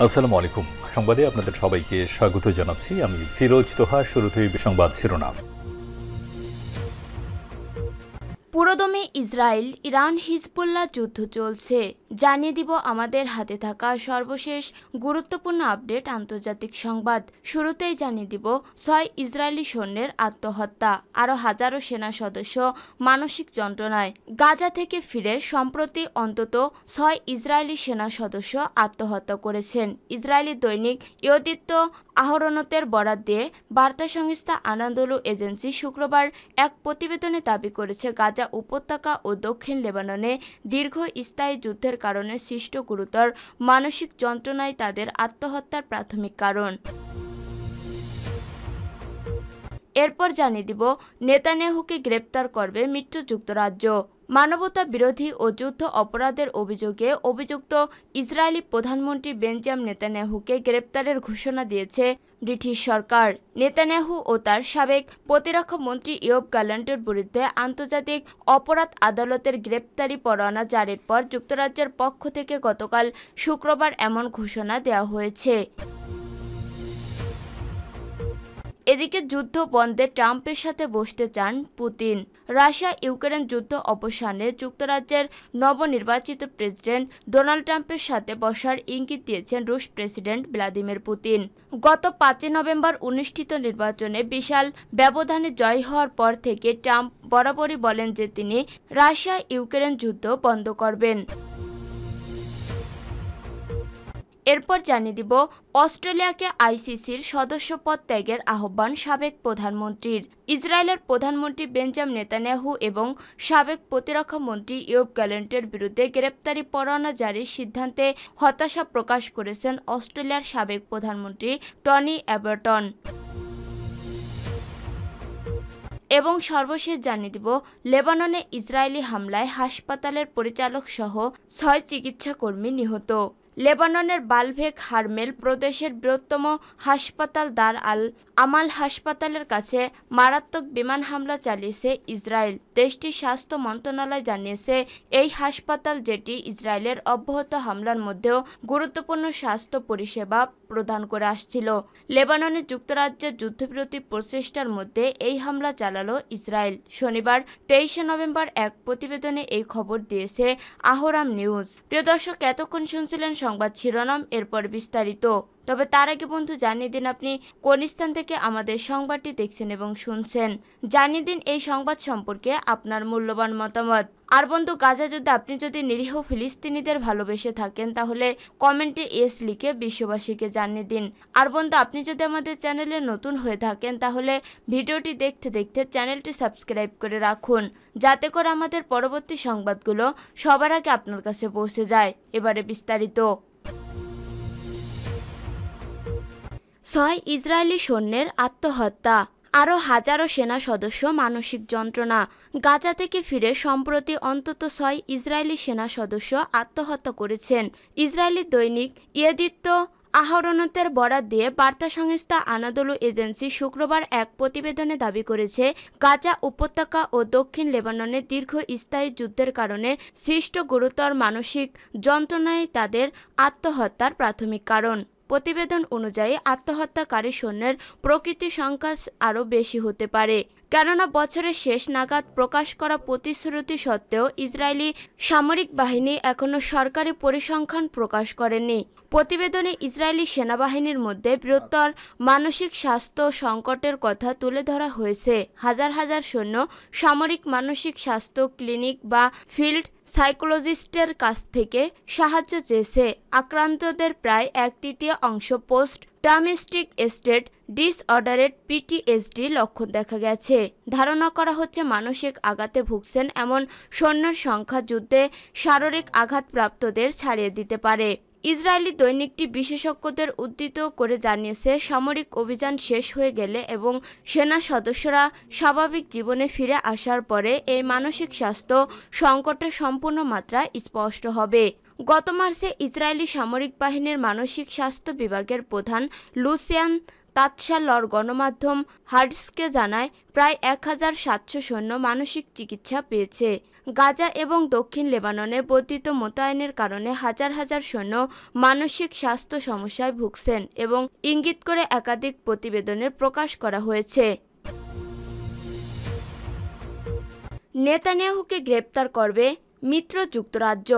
আসসালামু আলাইকুম। সংবাদে আপনাদের সবাইকে স্বাগত জানাচ্ছি। আমি ফিরোজ তোহা। শুরুতেই সংবাদ শিরোনাম। পুরোদমে ইসরায়েল ইরান হিজবুল্লাহ যুদ্ধ চলছে, জানিয়ে দিব আমাদের হাতে থাকা সর্বশেষ গুরুত্বপূর্ণ আপডেট আন্তর্জাতিক সংবাদ। শুরুতেই জানিয়ে দিব 6 ইসরায়েলি সৈন্যের আত্মহত্যা, আরও হাজারো সেনা সদস্য মানসিক যন্ত্রণায়। গাজা থেকে ফিরে সম্প্রতি অন্তত 6 ইসরায়েলি সেনা সদস্য আত্মহত্যা করেছেন। ইসরায়েলি দৈনিক ইয়দিত আহরনতের বরাত দিয়ে বার্তা সংস্থা আনাদোলু এজেন্সি শুক্রবার এক প্রতিবেদনে দাবি করেছে, গাজা উপত্যকা ও দক্ষিণ লেবাননে দীর্ঘস্থায়ী যুদ্ধের কারণে সৃষ্ট গুরুতর মানসিক যন্ত্রণাই তাদের আত্মহত্যার প্রাথমিক কারণ। এরপর জানিয়ে দিব নেতানিয়াহুকে গ্রেপ্তার করবে মিত্র যুক্তরাজ্য। মানবতা বিরোধী ও যুদ্ধ অপরাধের অভিযোগে অভিযুক্ত ইসরায়েলি প্রধানমন্ত্রী বেঞ্জামিন নেতানিয়াহুকে গ্রেপ্তারের ঘোষণা দিয়েছে ব্রিটিশ সরকার। নেতানিয়াহু ও তার সাবেক প্রতিরক্ষা মন্ত্রী ইয়োব গ্যালান্টের বিরুদ্ধে আন্তর্জাতিক অপরাধ আদালতের গ্রেপ্তারি পরোয়ানা জারির পর যুক্তরাজ্যের পক্ষ থেকে গতকাল শুক্রবার এমন ঘোষণা দেওয়া হয়েছে। এদিকে যুদ্ধ বন্ধে ট্রাম্পের সাথে বসতে চান পুতিন। রাশিয়া ইউক্রেন যুদ্ধ অবসানে যুক্তরাজ্যের নবনির্বাচিত প্রেসিডেন্ট ডোনাল্ড ট্রাম্পের সাথে বসার ইঙ্গিত দিয়েছেন রুশ প্রেসিডেন্ট ভ্লাদিমির পুতিন। গত 5 নভেম্বর অনুষ্ঠিত নির্বাচনে বিশাল ব্যবধানে জয় হওয়ার পর থেকে ট্রাম্প বরাবরই বলেন যে তিনি রাশিয়া ইউক্রেন যুদ্ধ বন্ধ করবেন। এরপর জানিয়ে দিব অস্ট্রেলিয়াকে আইসিসির সদস্যপদ ত্যাগের আহ্বান সাবেক প্রধানমন্ত্রীর। ইসরায়েলের প্রধানমন্ত্রী বেঞ্জামিন নেতানিয়াহু এবং সাবেক প্রতিরক্ষা মন্ত্রী ইয়োব গ্যালান্টের বিরুদ্ধে গ্রেপ্তারি পরোয়ানা জারির সিদ্ধান্তে হতাশা প্রকাশ করেছেন অস্ট্রেলিয়ার সাবেক প্রধানমন্ত্রী টনি অ্যাবারটন। এবং সর্বশেষ জানিয়ে দিব লেবাননে ইসরায়েলি হামলায় হাসপাতালের পরিচালক সহ 6 চিকিৎসাকর্মী নিহত। লেবাননের বালভেক হারমেল প্রদেশের বৃহত্তম হাসপাতাল দার আল আমাল হাসপাতালের কাছে মারাত্মক বিমান হামলা চালিয়েছে ইসরায়েল। দেশটির স্বাস্থ্য মন্ত্রণালয় জানিয়েছে, এই হাসপাতাল, যেটি ইসরায়েলের অব্যাহত হামলার মধ্যেও গুরুত্বপূর্ণ স্বাস্থ্য পরিষেবা প্রদান করে আসছিল। লেবাননে যুক্তরাজ্যের যুদ্ধবিরতি প্রচেষ্টার মধ্যে এই হামলা চালালো ইসরায়েল। শনিবার 23 নভেম্বর এক প্রতিবেদনে এই খবর দিয়েছে আহরাম নিউজ। প্রিয় দর্শক, এতক্ষণ শুনছিলেন সংবাদ শিরোনাম, এরপর বিস্তারিত। তবে তার আগে বন্ধু, জানিয়ে দিন আপনি কোন স্থান থেকে আমাদের সংবাদটি দেখছেন এবং শুনছেন। জানিয়ে দিন এই সংবাদ সম্পর্কে আপনার মূল্যবান মতামত। আর বন্ধু, গাজা যুদ্ধে আপনি যদি নিরীহ ফিলিস্তিনিদের ভালোবেসে থাকেন তাহলে কমেন্টে এস লিখে বিশ্ববাসীকে জানিয়ে দিন। আর বন্ধু, আপনি যদি আমাদের চ্যানেলে নতুন হয়ে থাকেন তাহলে ভিডিওটি দেখতে দেখতে চ্যানেলটি সাবস্ক্রাইব করে রাখুন, যাতে করে আমাদের পরবর্তী সংবাদগুলো সবার আগে আপনার কাছে পৌঁছে যায়। এবারে বিস্তারিত। 6 ইসরায়েলি সৈন্যের আত্মহত্যা, আরও হাজারো সেনা সদস্য মানসিক যন্ত্রণা। গাজা থেকে ফিরে সম্প্রতি অন্তত 6 ইসরায়েলি সেনা সদস্য আত্মহত্যা করেছেন। ইসরায়েলি দৈনিক ইয়েদিত আহরনতের বরাত দিয়ে বার্তা সংস্থা আনাদোলু এজেন্সি শুক্রবার এক প্রতিবেদনে দাবি করেছে, গাজা উপত্যকা ও দক্ষিণ লেবাননে দীর্ঘস্থায়ী যুদ্ধের কারণে সৃষ্ট গুরুতর মানসিক যন্ত্রণাই তাদের আত্মহত্যার প্রাথমিক কারণ। প্রতিবেদন অনুযায়ী আত্মহত্যাকারী সৈন্যের প্রকৃত সংখ্যা আরও বেশি হতে পারে, কেননা বছরের শেষ নাগাদ প্রকাশ করা প্রতিশ্রুতি সত্ত্বেও ইসরায়েলি সামরিক বাহিনী এখনও সরকারি পরিসংখ্যান প্রকাশ করেনি। প্রতিবেদনে ইসরায়েলি সেনাবাহিনীর মধ্যে বৃহত্তর মানসিক স্বাস্থ্য সংকটের কথা তুলে ধরা হয়েছে। হাজার হাজার সৈন্য সামরিক মানসিক স্বাস্থ্য ক্লিনিক বা ফিল্ড সাইকোলজিস্টের কাছ থেকে সাহায্য চেয়েছে। আক্রান্তদের প্রায় 1/3 অংশ পোস্ট ট্রমাটিক স্ট্রেস ডিসঅর্ডারের পিটিএসডি লক্ষণ দেখা গেছে। ধারণা করা হচ্ছে মানসিক আঘাতে ভুগছেন এমন সৈন্যের সংখ্যা যুদ্ধে শারীরিক আঘাতপ্রাপ্তদের ছাড়িয়ে দিতে পারে। ইসরায়েলি দৈনিকটি বিশেষজ্ঞদের উদ্ধৃত করে জানিয়েছে, সামরিক অভিযান শেষ হয়ে গেলে এবং সেনা সদস্যরা স্বাভাবিক জীবনে ফিরে আসার পরে এই মানসিক স্বাস্থ্য সংকটের সম্পূর্ণ মাত্রা স্পষ্ট হবে। গত মার্চে ইসরায়েলি সামরিক বাহিনীর মানসিক স্বাস্থ্য বিভাগের প্রধান লুসিয়ান তাৎসালর গণমাধ্যম হার্টসকে জানায়, প্রায় 1700 সৈন্য মানসিক চিকিৎসা পেয়েছে। গাজা এবং দক্ষিণ লেবাননে বর্ধিত মোতায়েনের কারণে হাজার হাজার সৈন্য মানসিক স্বাস্থ্য সমস্যায় ভুগছেন এবং ইঙ্গিত করে একাধিক প্রতিবেদনের প্রকাশ করা হয়েছে। নেতানিয়াহুকে গ্রেপ্তার করবে মিত্র যুক্তরাজ্য।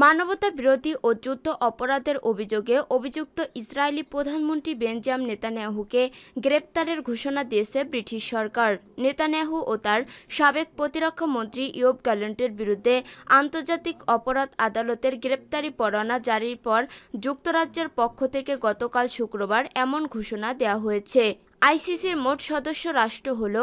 মানবতা বিরোধী ও যুদ্ধ অপরাধের অভিযোগে অভিযুক্ত ইসরায়েলি প্রধানমন্ত্রী বেঞ্জামিন নেতানিয়াহুকে গ্রেপ্তারের ঘোষণা দিয়েছে ব্রিটিশ সরকার। নেতানিয়াহু ও তার সাবেক প্রতিরক্ষা মন্ত্রী ইয়োব গ্যালেন্টের বিরুদ্ধে আন্তর্জাতিক অপরাধ আদালতের গ্রেপ্তারি পরোয়ানা জারির পর যুক্তরাজ্যের পক্ষ থেকে গতকাল শুক্রবার এমন ঘোষণা দেওয়া হয়েছে। আইসিসির মোট সদস্য রাষ্ট্র হল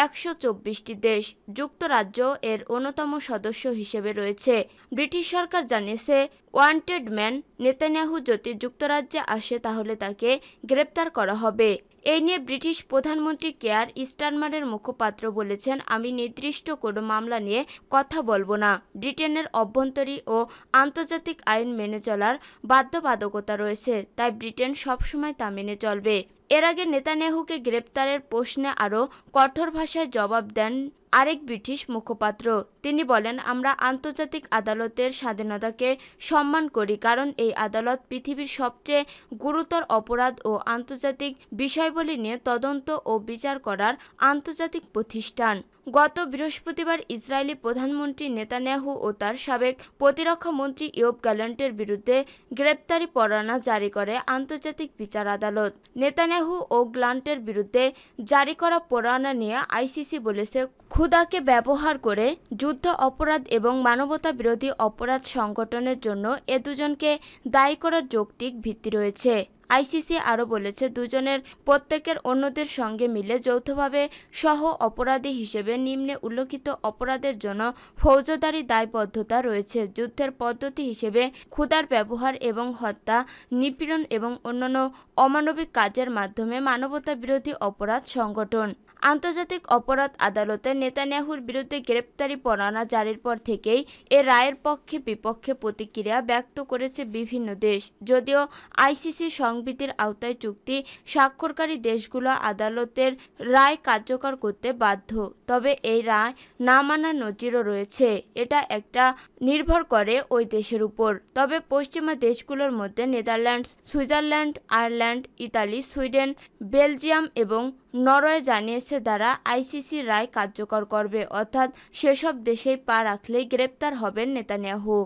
১২৪টি দেশ। যুক্তরাজ্য এর অন্যতম সদস্য হিসেবে রয়েছে। ব্রিটিশ সরকার জানিয়েছে, ওয়ান্টেড ম্যান নেতানিয়াহু যদি যুক্তরাজ্যে আসে তাহলে তাকে গ্রেপ্তার করা হবে। এই নিয়ে ব্রিটিশ প্রধানমন্ত্রী কেয়ার স্টারমারের মুখপাত্র বলেছেন, আমি নির্দিষ্ট কোনো মামলা নিয়ে কথা বলবো না। ব্রিটেনের অভ্যন্তরীণ ও আন্তর্জাতিক আইন মেনে চলার বাধ্যবাধকতা রয়েছে, তাই ব্রিটেন সবসময় তা মেনে চলবে। এর আগে নেতানিয়াহুকে গ্রেপ্তারের প্রশ্নে আরও কঠোর ভাষায় জবাব দেন আরেক ব্রিটিশ মুখপাত্র। তিনি বলেন, আমরা আন্তর্জাতিক আদালতের স্বাধীনতাকে সম্মান করি, কারণ এই আদালত পৃথিবীর সবচেয়ে গুরুতর অপরাধ ও আন্তর্জাতিক বিষয়বলি নিয়ে তদন্ত ও বিচার করার আন্তর্জাতিক প্রতিষ্ঠান। গত বৃহস্পতিবার ইসরায়েলি প্রধানমন্ত্রী নেতানিয়াহু ও তার সাবেক প্রতিরক্ষা মন্ত্রী ইয়োব গ্যালেন্টের বিরুদ্ধে গ্রেপ্তারি পরোয়ানা জারি করে আন্তর্জাতিক বিচার আদালত। নেতানিয়াহু ও গ্যালেন্টের বিরুদ্ধে জারি করা পরোয়ানা নিয়ে আইসিসি বলেছে, ক্ষুধাকে ব্যবহার করে যুদ্ধ অপরাধ এবং মানবতা বিরোধী অপরাধ সংগঠনের জন্য এ দুজনকে দায়ী করার যৌক্তিক ভিত্তি রয়েছে। আইসিসি আরও বলেছে, দুজনের প্রত্যেকের অন্যদের সঙ্গে মিলে যৌথভাবে সহ অপরাধী হিসেবে নিম্নে উল্লেখিত অপরাধের জন্য ফৌজদারি দায়বদ্ধতা রয়েছে। যুদ্ধের পদ্ধতি হিসেবে ক্ষুধার ব্যবহার এবং হত্যা, নিপীড়ন এবং অন্যান্য অমানবিক কাজের মাধ্যমে মানবতা বিরোধী অপরাধ সংগঠন। আন্তর্জাতিক অপরাধ আদালতে নেতানিয়াহুর বিরুদ্ধে গ্রেপ্তারি পরোয়ানা জারির পর থেকেই এ রায়ের পক্ষে বিপক্ষে প্রতিক্রিয়া ব্যক্ত করেছে বিভিন্ন দেশ। যদিও আইসিসি সংবিধির আওতায় চুক্তি স্বাক্ষরকারী দেশগুলো আদালতের রায় কার্যকর করতে বাধ্য, তবে এই রায় না মানার নজিরও রয়েছে। এটা একটা নির্ভর করে ওই দেশের উপর। তবে পশ্চিমা দেশগুলোর মধ্যে Netherlands, Switzerland, Ireland, Italy, Sweden, Belgium এবং নরওয়ে জানিয়েছে তারা আইসিসি রায় কার্যকর করবে, অর্থাৎ সেসব দেশেই পা রাখলেই গ্রেপ্তার হবেন নেতানিয়াহু।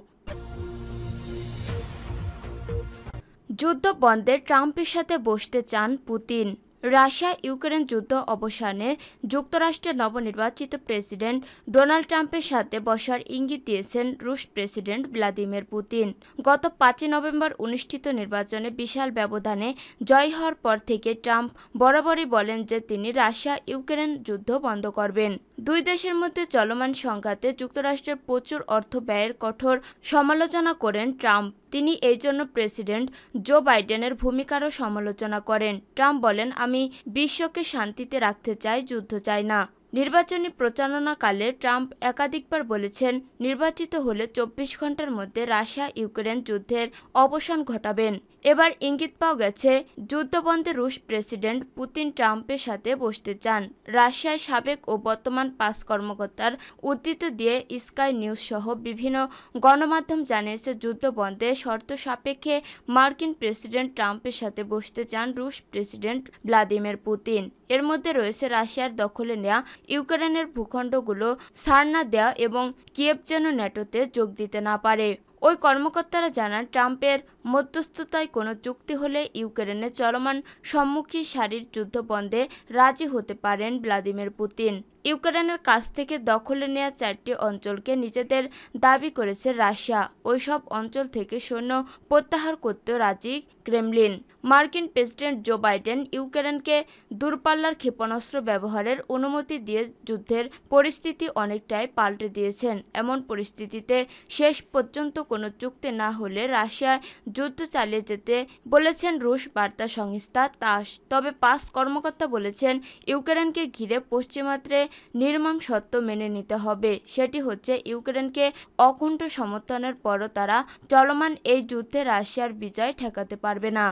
যুদ্ধ বন্ধে ট্রাম্পের সাথে বসতে চান পুতিন। রাশিয়া ইউক্রেন যুদ্ধ অবসানে যুক্তরাষ্ট্রের নবনির্বাচিত প্রেসিডেন্ট ডোনাল্ড ট্রাম্পের সাথে বসার ইঙ্গিত দিয়েছেন রুশ প্রেসিডেন্ট ভ্লাদিমির পুতিন। গত ৫ নভেম্বর অনুষ্ঠিত নির্বাচনে বিশাল ব্যবধানে জয় হওয়ার পর থেকে ট্রাম্প বরাবরই বলেন যে তিনি রাশিয়া ইউক্রেন যুদ্ধ বন্ধ করবেন। দুই দেশের মধ্যে চলমান সংঘাতে যুক্তরাষ্ট্রের প্রচুর অর্থ ব্যয়ের কঠোর সমালোচনা করেন ট্রাম্প। তিনি এই জন্য প্রেসিডেন্ট জো বাইডেনের ভূমিকারও সমালোচনা করেন। ট্রাম্প বলেন, আমি বিশ্বকে শান্তিতে রাখতে চাই, যুদ্ধ চাই না। নির্বাচনী প্রচারণাকালে ট্রাম্প একাধিকবার বলেছেন, নির্বাচিত হলে ২৪ ঘন্টার মধ্যে রাশিয়া ইউক্রেন যুদ্ধের অবসান ঘটাবেন। এবার ইঙ্গিত পাওয়া গেছে যুদ্ধবন্ধে রুশ প্রেসিডেন্ট পুতিন ট্রাম্পের সাথে বসতে চান। রাশিয়ার সাবেক ও বর্তমান ৫ কর্মকর্তার উদ্ধৃতি দিয়ে স্কাই নিউজ সহ বিভিন্ন গণমাধ্যম জানিয়েছে, যুদ্ধবন্ধে শর্ত সাপেক্ষে মার্কিন প্রেসিডেন্ট ট্রাম্পের সাথে বসতে চান রুশ প্রেসিডেন্ট ভ্লাদিমির পুতিন। এর মধ্যে রয়েছে রাশিয়ার দখলে নেওয়া ইউক্রেনের ভূখণ্ডগুলো ছাড় না দেওয়া এবং কিয়েভ যেন ন্যাটোতে যোগ দিতে না পারে। ওই কর্মকর্তারা জানান, ট্রাম্পের মধ্যস্থতায় কোনো চুক্তি হলে ইউক্রেনের চলমান সম্মুখী সারির যুদ্ধ বন্ধে রাজি হতে পারেন ভ্লাদিমির পুতিন। ইউক্রেনের কাছ থেকে দখলে নেওয়া ৪টি অঞ্চলকে নিজেদের দাবি করেছে রাশিয়া। ওই সব অঞ্চল থেকে সৈন্য প্রত্যাহার করতেও রাজি ক্রেমলিন। মার্কিন প্রেসিডেন্ট জো বাইডেন ইউক্রেনকে দূরপাল্লার ক্ষেপণাস্ত্র ব্যবহারের অনুমতি দিয়ে যুদ্ধের পরিস্থিতি অনেকটাই পাল্টে দিয়েছেন। এমন পরিস্থিতিতে শেষ পর্যন্ত কোনো চুক্তি না হলে রাশিয়া যুদ্ধ চালিয়ে যেতে বলেছেন রুশ বার্তা সংস্থা তাস। তবে ৫ কর্মকর্তা বলেছেন, ইউক্রেনকে ঘিরে পশ্চিমাত্রে নির্মম সত্য মেনে নিতে হবে। সেটি হচ্ছে, ইউক্রেনকে অকুণ্ঠ সমর্থনের পরও তারা চলমান এই যুদ্ধে রাশিয়ার বিজয় ঠেকাতে পারবে না।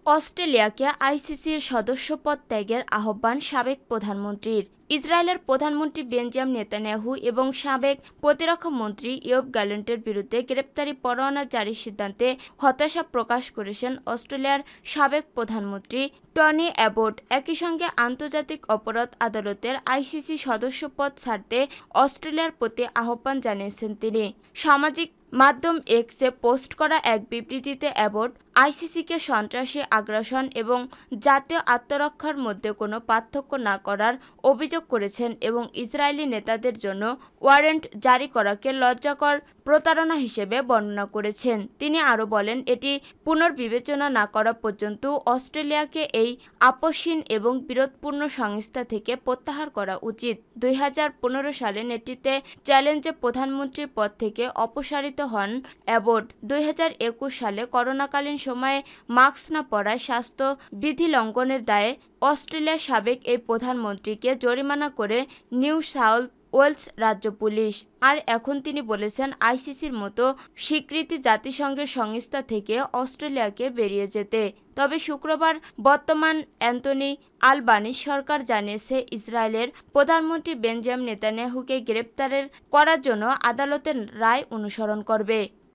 অস্ট্রেলিয়াকে আইসিসির সদস্যপদ ত্যাগের আহ্বান সাবেক প্রধানমন্ত্রীর। ইসরায়েলের প্রধানমন্ত্রী বেঞ্জামিন নেতানিয়াহু এবং সাবেক প্রতিরক্ষা মন্ত্রী ইয়োব গ্যালেন্টের বিরুদ্ধে গ্রেপ্তারি পরোয়ানা জারির সিদ্ধান্তে হতাশা প্রকাশ করেছেন অস্ট্রেলিয়ার সাবেক প্রধানমন্ত্রী টনি অ্যাবট। একই সঙ্গে আন্তর্জাতিক অপরাধ আদালতের আইসিসি সদস্যপদ ছাড়তে অস্ট্রেলিয়ার প্রতি আহ্বান জানিয়েছেন তিনি। সামাজিক মাধ্যম এক্সে পোস্ট করা এক বিবৃতিতে অ্যাবট আইসিসিকে সন্ত্রাসী আগ্রাসন এবং জাতীয় আত্মরক্ষার মধ্যে কোনো পার্থক্য না করার অভিযোগ করেছেন এবং ইসরায়েলি নেতাদের জন্য ওয়ারেন্ট জারি করাকে লজ্জাকর প্রতারণা হিসেবে বর্ণনা করেছেন। তিনি আরও বলেন, এটি পুনর্বিবেচনা না করা পর্যন্ত অস্ট্রেলিয়াকে এই আপসহীন এবং বিরোধপূর্ণ সংস্থা থেকে প্রত্যাহার করা উচিত। 2015 সালে নেতৃত্বে চ্যালেঞ্জে প্রধানমন্ত্রীর পদ থেকে অপসারিত হন অ্যাবট। 2021 সালে করোনাকালীন সময়ে মাস্ক না পরায় স্বাস্থ্য বিধি লঙ্ঘনের দায়ে অস্ট্রেলিয়ার সাবেক এই প্রধানমন্ত্রীকে জরিমানা করে নিউ সাউথ ওয়েলস রাজ্য পুলিশ। আর এখন তিনি বলেছেন, আইসিসির মতো স্বীকৃতি জাতিসংঘের সংস্থা থেকে অস্ট্রেলিয়াকে বেরিয়ে যেতে। তবে শুক্রবার বর্তমান অ্যান্থনি আলবানিজ সরকার জানিয়েছে, ইসরায়েলের প্রধানমন্ত্রী বেঞ্জামিন নেতানিয়াহুকে গ্রেপ্তারের করার জন্য আদালতের রায় অনুসরণ করবে।